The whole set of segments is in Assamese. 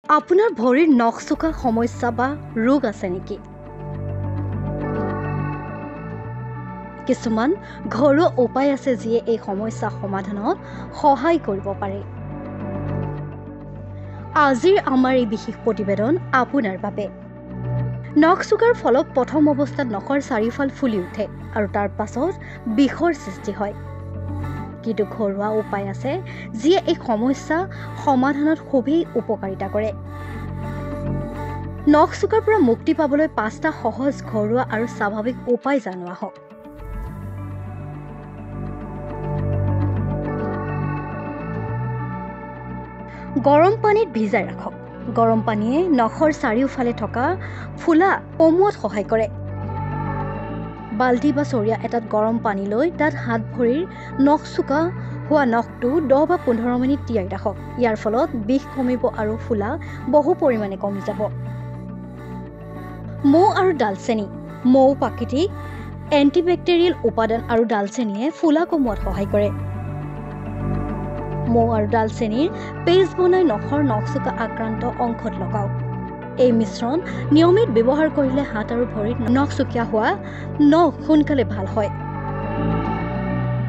আপোনাৰ ভৰিৰ নখ চোকা সমস্যা বা ৰোগ আছে নেকি? কিছুমান ঘৰুৱা উপায় আছে যিয়ে এই সমস্যা সমাধানত সহায় কৰিব পাৰে। আজিৰ আমাৰ এই বিশেষ প্ৰতিবেদন আপোনাৰ বাবে। নখ চোকাৰ ফলত প্ৰথম অৱস্থাত নখৰ চাৰিওফাল ফুলি উঠে আৰু তাৰ পাছত বিষৰ সৃষ্টি হয়। কিন্তু ঘৰুৱা উপায় আছে যিয়ে এই সমস্যা সমাধানত খুবেই উপকাৰিতা কৰে। নখ চোকাৰ পৰা মুক্তি পাবলৈ 5টা সহজ ঘৰুৱা আৰু স্বাভাৱিক উপায় জনোৱা হওক। গৰম পানীত ভিজাই ৰাখক। গৰম পানীয়ে নখৰ চাৰিওফালে থকা ফুলা কমোৱাত সহায় কৰে। বাল্টি বা চৰিয়া এটাত গৰম পানী লৈ তাত হাত ভৰিৰ নখ চোকা হোৱা নখটো 10 বা 15 মিনিট তিয়াই ৰাখক। ইয়াৰ ফলত বিষ কমিব আৰু ফুলা বহু পৰিমাণে কমি যাব। মৌ আৰু ডালচেনি। মৌ প্ৰাকৃতিক এণ্টিবেক্টেৰিয়েল উপাদান আৰু ডালচেনিয়ে ফুলা কমোৱাত সহায় কৰে। মৌ আৰু ডালচেনিৰ পেষ্ট বনাই নখৰ নখ চোকা আক্ৰান্ত অংশত লগাওক। এই মিশ্ৰণ নিয়মিত ব্যৱহাৰ কৰিলে হাত আৰু ভৰিত নখ চুকীয়া হোৱা নখ সোনকালে ভাল হয়।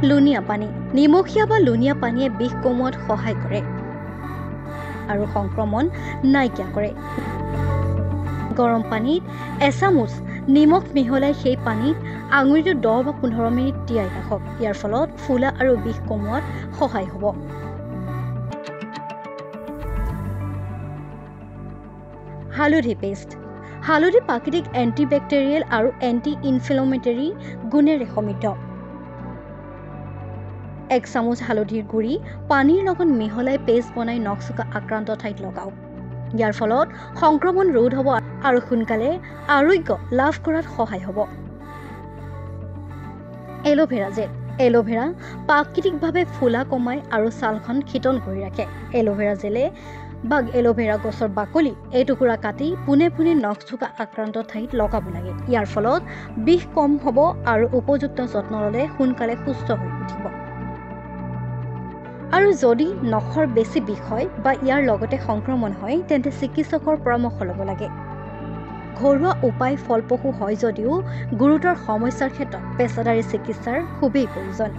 লুণীয়া পানী। নিমখীয়া বা লুণীয়া পানীয়ে বিষ কমোৱাত সহায় কৰে আৰু সংক্ৰমণ নাইকিয়া কৰে। গৰম পানীত এচামুচ নিমখ মিহলাই সেই পানীত আঙুলিটো 10 বা 15 মিনিট তিয়াই ৰাখক। ইয়াৰ ফলত ফুলা আৰু বিষ কমোৱাত সহায় হ'ব। হালধি পেষ্ট। হালধি প্ৰাকৃতিক এণ্টিবেক্টেৰিয়েল আৰু এণ্টি ইনফ্লেমেটৰী গুণেৰে সমৃদ্ধ। 1 চামুচ হালধিৰ গুড়ি পানীৰ লগত মিহলাই পেষ্ট বনাই নখ চোকা আক্ৰান্ত ঠাইত লগাওক। ইয়াৰ ফলত সংক্ৰমণ ৰোধ হ'ব আৰু সোনকালে আৰোগ্য লাভ কৰাত সহায় হ'ব। Aloe vera gel. এল'ভেৰা প্ৰাকৃতিকভাৱে ফুলা কমায় আৰু ছালখন শীতল কৰি ৰাখে। এল'ভেৰা জেলে বা এল'ভেৰা গছৰ বাকলি এটুকুৰা কাটি পোনে পোনে নখ চোকা আক্ৰান্ত ঠাইত লগাব লাগে। ইয়াৰ ফলত বিষ কম হ'ব আৰু উপযুক্ত যত্ন ল'লে সোনকালে সুস্থ হৈ উঠিব। আৰু যদি নখৰ বেছি বিষ হয় বা ইয়াৰ লগতে সংক্ৰমণ হয় তেন্তে চিকিৎসকৰ পৰামৰ্শ ল'ব লাগে। ঘৰুৱা উপায় ফলপ্ৰসূ হয় যদিও গুৰুতৰ সমস্যাৰ ক্ষেত্ৰত পেছাদাৰী চিকিৎসাৰ খুবেই প্ৰয়োজন।